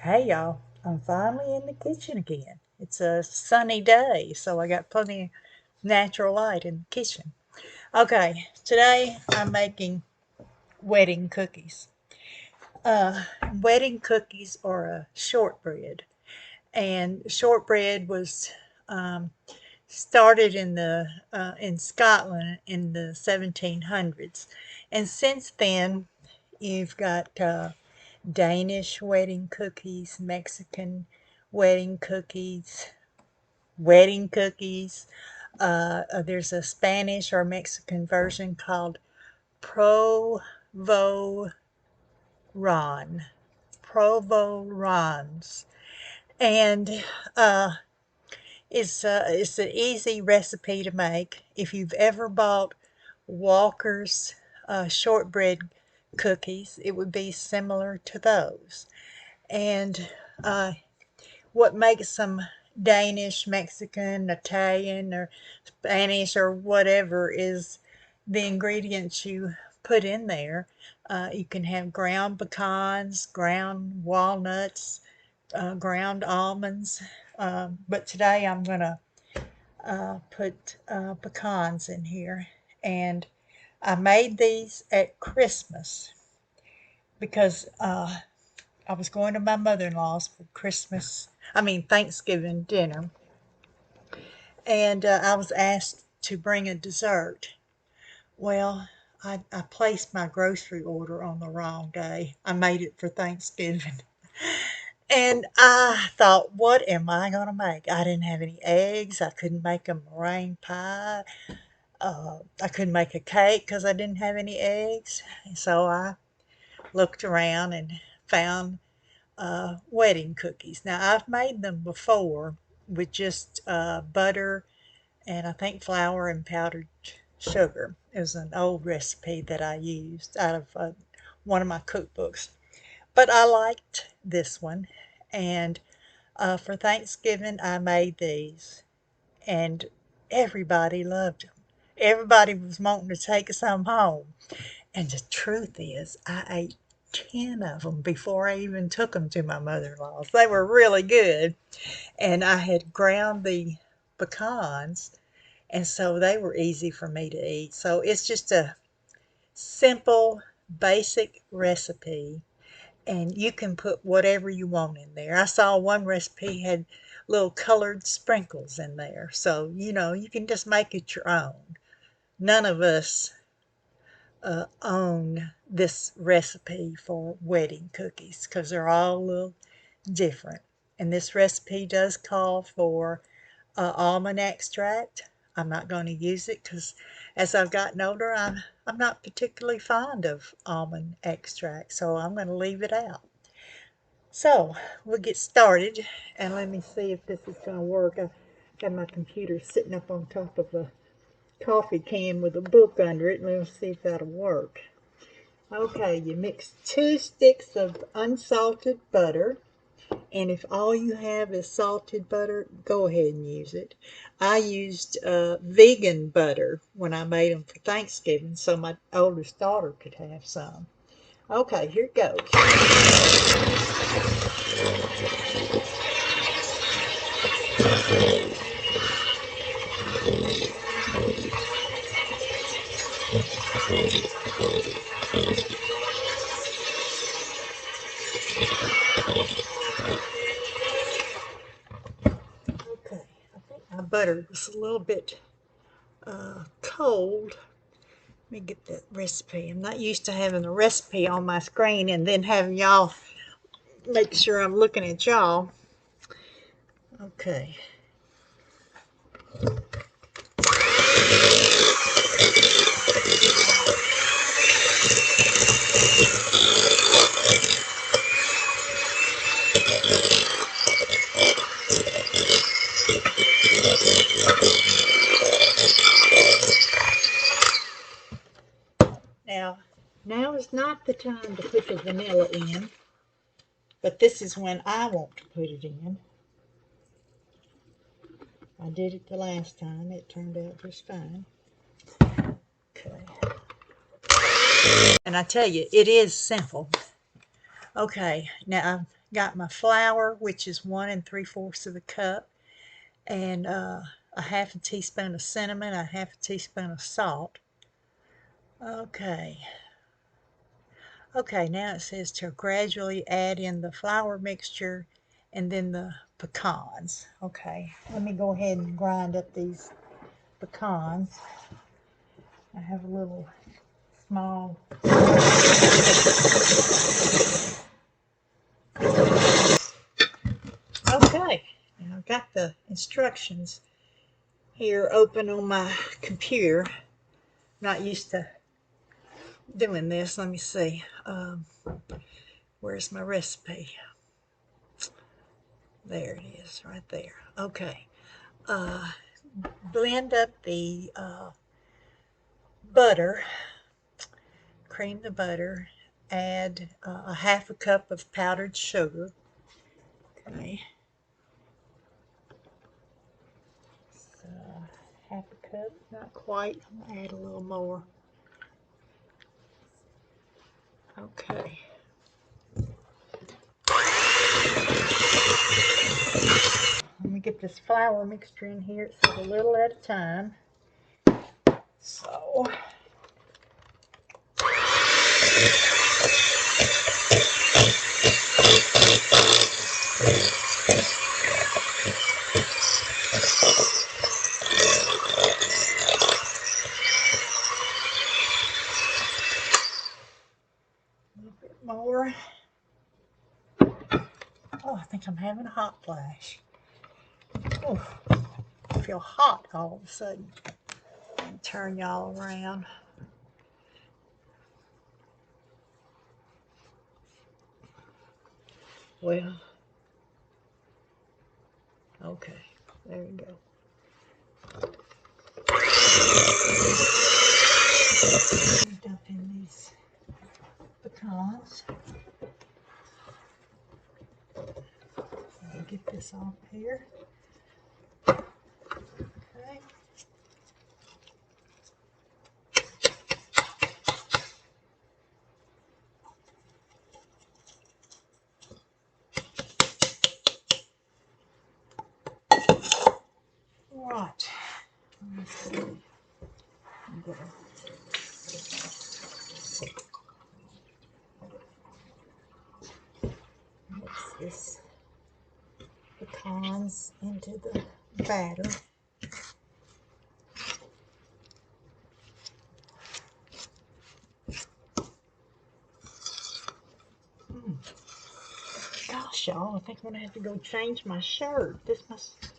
Hey y'all, I'm finally in the kitchen again. It's a sunny day, so I got plenty of natural light in the kitchen. Okay, today I'm making wedding cookies. Uh, Wedding cookies are a shortbread, and shortbread was um, started in Scotland in the 1700s, and since then you've got Danish wedding cookies, Mexican wedding cookies. There's a Spanish or Mexican version called provolone, provolons, and uh, it's an easy recipe to make. If you've ever bought Walker's shortbread cookies, it would be similar to those. And uh, what makes them Danish, Mexican, Italian, or Spanish, or whatever is the ingredients you put in there. You can have ground pecans, ground walnuts, ground almonds, but today I'm going to put pecans in here. And I made these at Christmas because I was going to my mother-in-law's for Thanksgiving dinner, and I was asked to bring a dessert. Well, I placed my grocery order on the wrong day. I made it for Thanksgiving. And I thought, what am I going to make? I didn't have any eggs. I couldn't make a meringue pie. I couldn't make a cake because I didn't have any eggs. So I looked around and found wedding cookies. Now, I've made them before with just butter and I think flour and powdered sugar. It was an old recipe that I used out of one of my cookbooks. But I liked this one, and for Thanksgiving, I made these, and everybody loved them. Everybody was wanting to take some home. And the truth is, I ate 10 of them before I even took them to my mother-in-law's. They were really good. And I had ground the pecans, and so they were easy for me to eat. So it's just a simple, basic recipe, and you can put whatever you want in there. I saw one recipe had little colored sprinkles in there, so you can just make it your own. None of us own this recipe for wedding cookies because they're all a little different. And this recipe does call for almond extract. I'm not going to use it because as I've gotten older, I'm not particularly fond of almond extract, so I'm going to leave it out. So we'll get started, and let me see if this is going to work. I got my computer sitting up on top of a coffee can with a book under it, and let's see if that'll work. Okay, you mix 2 sticks of unsalted butter. And if all you have is salted butter, go ahead and use it. I used vegan butter when I made them for Thanksgiving so my oldest daughter could have some. Okay, here it goes. Okay, I think my butter was a little bit cold. Let me get that recipe. I'm not used to having a recipe on my screen and then having y'all make sure I'm looking at y'all. Okay. Now is not the time to put the vanilla in, but this is when I want to put it in. I did it the last time. It turned out just fine. Okay. And I tell you, it is simple. Okay, now I've Got my flour, which is 1 3/4 of a cup, and a half a teaspoon of cinnamon, a half a teaspoon of salt. Okay. Okay, now it says to gradually add in the flour mixture and then the pecans. Okay, let me go ahead and grind up these pecans. I have a little small. Okay, now I've got the instructions here open on my computer. Not used to doing this. Let me see. Where's my recipe? There it is, right there. Okay. Blend up the butter, cream the butter, add a half a cup of powdered sugar. Okay. So, half a cup, not quite. I'm going to add a little more. Okay. Let me get this flour mixture in here. It says a little at a time. So, a little bit more. Oh, I think I'm having a hot flash. Oh, I feel hot all of a sudden. Turn y'all around. Well, okay, there you go. Dump in these pecans. Get this off here. Okay. Right. Let's see. I'm gonna mix this pecans into the batter. Gosh, y'all, I think I'm gonna have to go change my shirt. This must.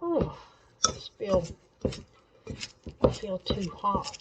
Oh, this I feel too hot.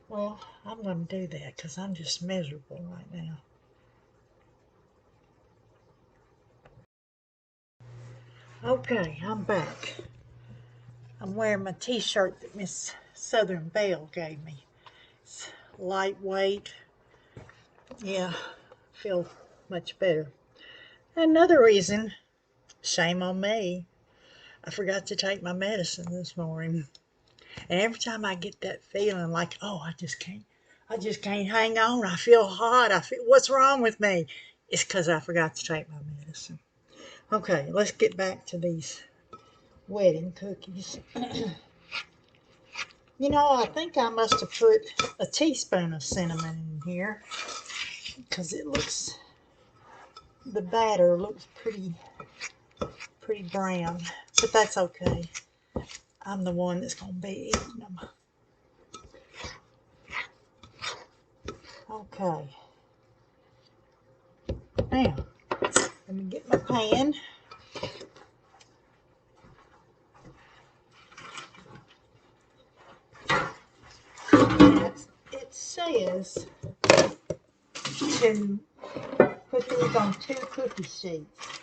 Well, I'm going to do that because I'm just miserable right now. Okay, I'm back. I'm wearing my t-shirt that Miss Southern Belle gave me. It's lightweight. Yeah, feel much better. Another reason, shame on me, I forgot to take my medicine this morning. And every time I get that feeling like, oh, I just can't hang on. I feel hot. What's wrong with me? It's because I forgot to take my medicine. Okay, let's get back to these wedding cookies. You know, I think I must have put a teaspoon of cinnamon in here because the batter looks pretty brown, but that's okay. I'm the one that's going to be eating them. Okay. Now, let me get my pan. It says to put these on 2 cookie sheets.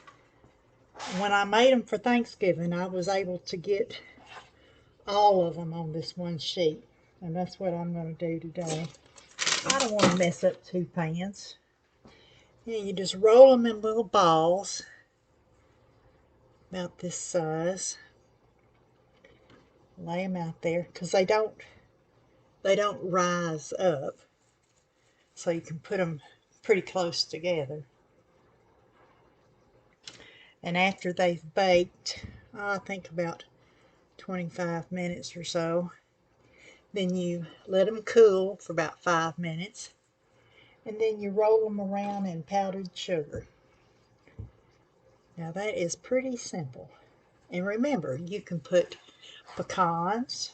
When I made them for Thanksgiving, I was able to get all of them on this one sheet, and that's what I'm going to do today. I don't want to mess up 2 pans. And you just roll them in little balls about this size. Lay them out there because they don't they don't rise up, so you can put them pretty close together. And after they've baked, I think about 25 minutes or so, then you let them cool for about 5 minutes, and then you roll them around in powdered sugar. Now that is pretty simple. And remember, you can put pecans,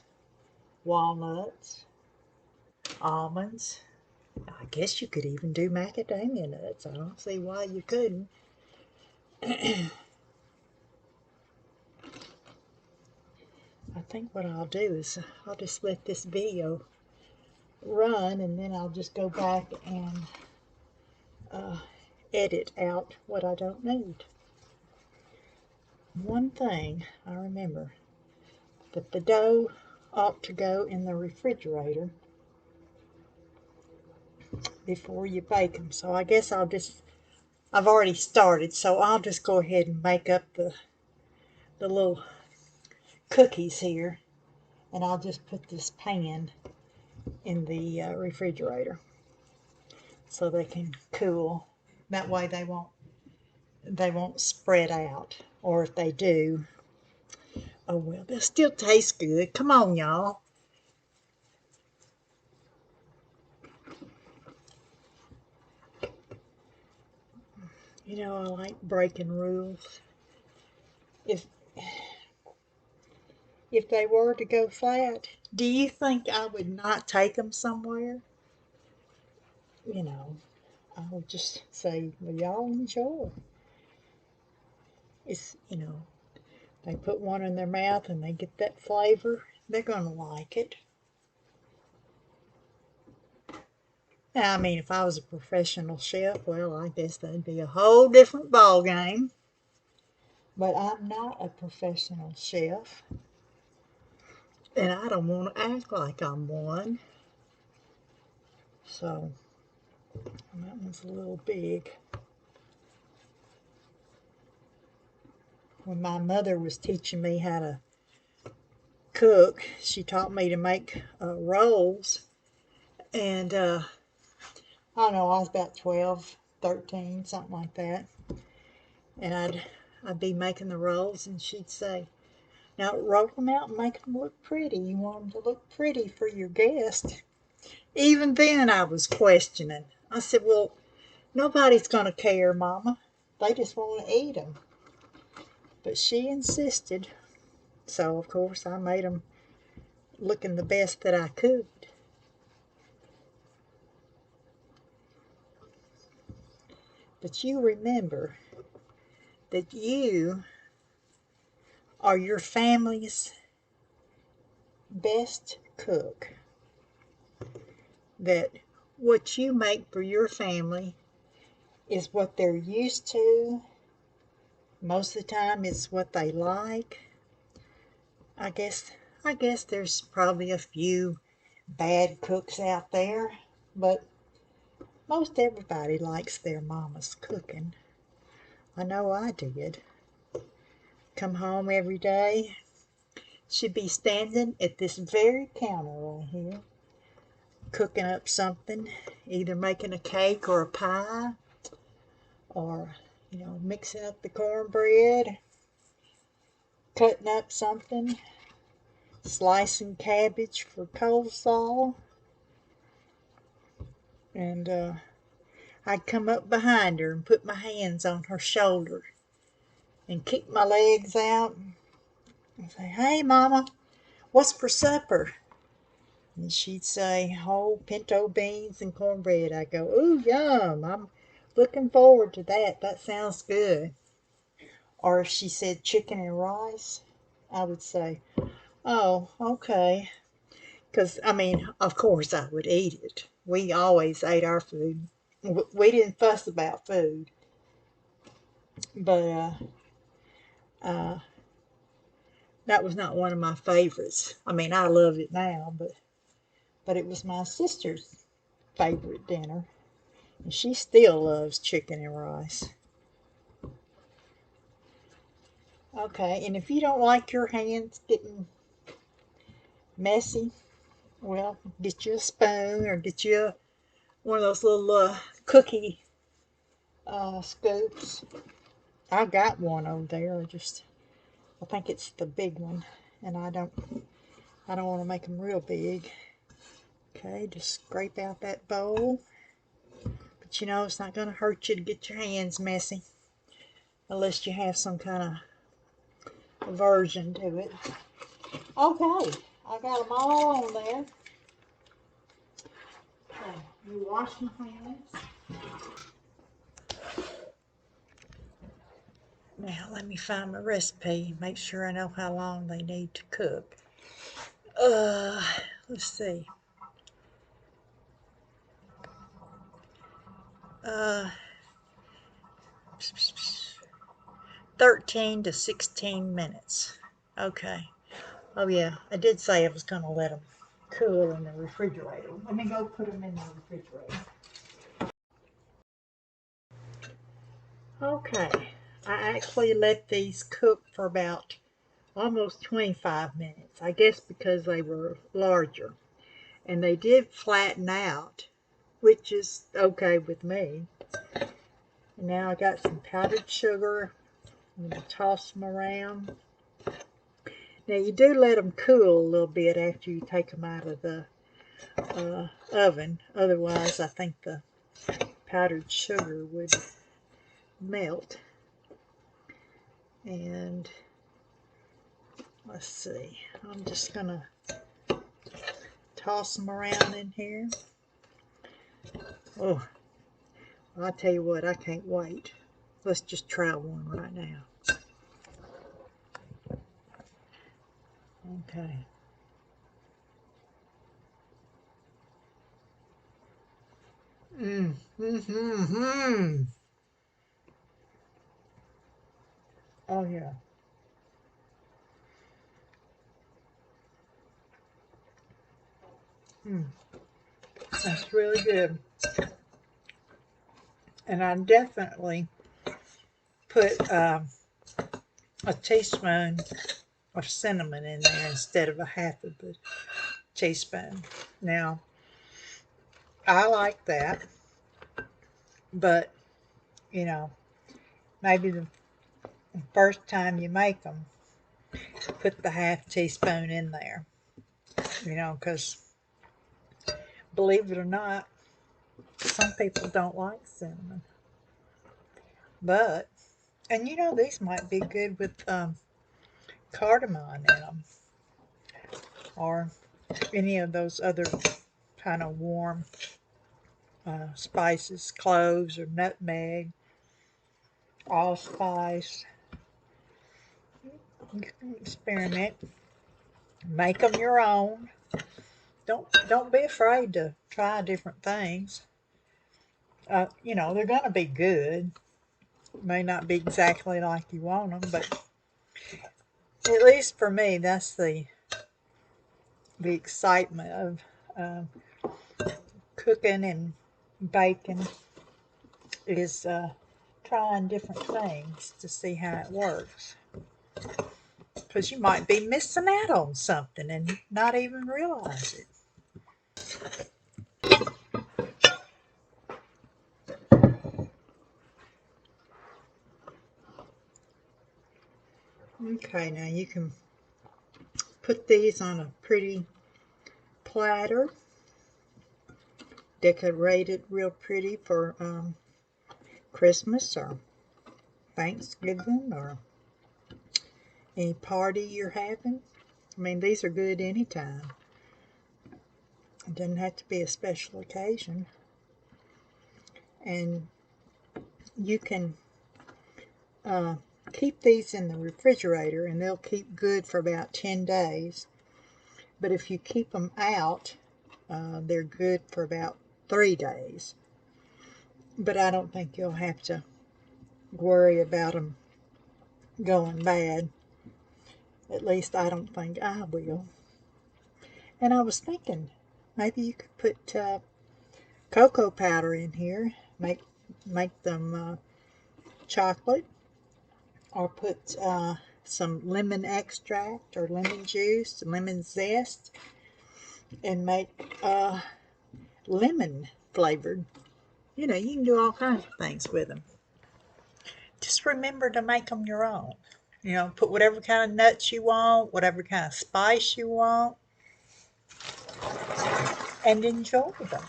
walnuts, almonds. I guess you could even do macadamia nuts. I don't see why you couldn't. I think what I'll do is I'll just let this video run, and then I'll just go back and edit out what I don't need. One thing I remember, that the dough ought to go in the refrigerator before you bake them. So I guess I've already started, so I'll just go ahead and make up the little cookies here, and I'll just put this pan in the refrigerator so they can cool. That way they won't spread out, or if they do, oh well, they'll still taste good. Come on, y'all. You know, I like breaking rules. If they were to go flat, do you think I would not take them somewhere? You know, I would just say, well, y'all enjoy. They put one in their mouth and they get that flavor, they're going to like it. Now, I mean, if I was a professional chef, well, I guess that'd be a whole different ball game. But I'm not a professional chef, and I don't want to act like I'm one. So, that one's a little big. When my mother was teaching me how to cook, she taught me to make rolls, and I don't know, I was about 12, 13, something like that, and I'd be making the rolls, and she'd say, now roll them out and make them look pretty. You want them to look pretty for your guest. Even then I was questioning. I said, well, nobody's going to care, Mama. They just want to eat them. But she insisted, so of course I made them looking the best that I could. But you remember that you are your family's best cook. That what you make for your family is what they're used to. Most of the time it's what they like. I guess there's probably a few bad cooks out there, but most everybody likes their mama's cooking. I know I did. Come home every day, she'd be standing at this very counter right here, cooking up something, either making a cake or a pie, or, mixing up the cornbread, cutting up something, slicing cabbage for coleslaw, and I'd come up behind her and put my hands on her shoulder and kick my legs out and say, hey, Mama, what's for supper? And she'd say, oh, pinto beans and cornbread. I go, ooh, yum. I'm looking forward to that. That sounds good. Or if she said chicken and rice, I would say, oh, okay. Because, I mean, of course I would eat it. We always ate our food. We didn't fuss about food. But that was not one of my favorites. I mean, I love it now, but it was my sister's favorite dinner. And she still loves chicken and rice. Okay, and if you don't like your hands getting messy, Well, get you a spoon or get you one of those little cookie scoops. I got one over there. I think it's the big one, and I don't want to make them real big. Okay, just scrape out that bowl. But you know, it's not going to hurt you to get your hands messy unless you have some kind of aversion to it. Okay, I got them all on there. Okay, you wash my hands. Now let me find my recipe. Make sure I know how long they need to cook. Let's see. Uh, 13 to 16 minutes. Okay. Oh yeah, I did say I was going to let them cool in the refrigerator. Let me go put them in the refrigerator. Okay, I actually let these cook for about almost 25 minutes. I guess because they were larger. And they did flatten out, which is okay with me. And now I got some powdered sugar. I'm going to toss them around. Now you do let them cool a little bit after you take them out of the oven. Otherwise, I think the powdered sugar would melt. And let's see, I'm just going to toss them around in here. Oh, I'll tell you what, I can't wait. Let's just try one right now. Okay. Oh yeah. That's really good. And I definitely put a teaspoon of cinnamon in there instead of a half of the teaspoon. Now, I like that, but you know, maybe the first time you make them, put the half teaspoon in there, you know, because believe it or not, some people don't like cinnamon. But, and you know, these might be good with cardamom in them or any of those other kind of warm spices, cloves or nutmeg, allspice. You can experiment, make them your own. Don't be afraid to try different things. You know, they're going to be good. May not be exactly like you want them, but at least for me, that's the excitement of cooking and baking is trying different things to see how it works. Because you might be missing out on something and not even realize it. Okay, now you can put these on a pretty platter, decorate it real pretty for Christmas or Thanksgiving or any party you're having. I mean, these are good anytime. It doesn't have to be a special occasion. And you can keep these in the refrigerator and they'll keep good for about 10 days. But if you keep them out, they're good for about 3 days. But I don't think you'll have to worry about them going bad. At least I don't think I will. And I was thinking, maybe you could put cocoa powder in here, make them chocolate, or put some lemon extract or lemon juice, lemon zest, and make lemon flavored. You know, you can do all kinds of things with them. Just remember to make them your own. You know, put whatever kind of nuts you want, whatever kind of spice you want, and enjoy them.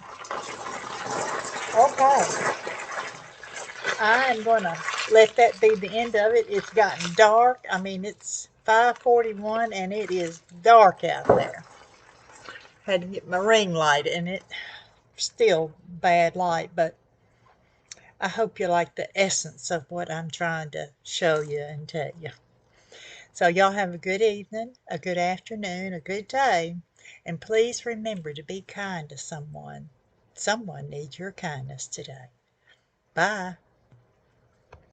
Okay, I am going to let that be the end of it. It's gotten dark. I mean, it's 5:41 and it is dark out there. Had to get my ring light and it still bad light, but I hope you like the essence of what I'm trying to show you and tell you. So y'all have a good evening, a good afternoon, a good day, and please remember to be kind to someone. Someone needs your kindness today. Bye.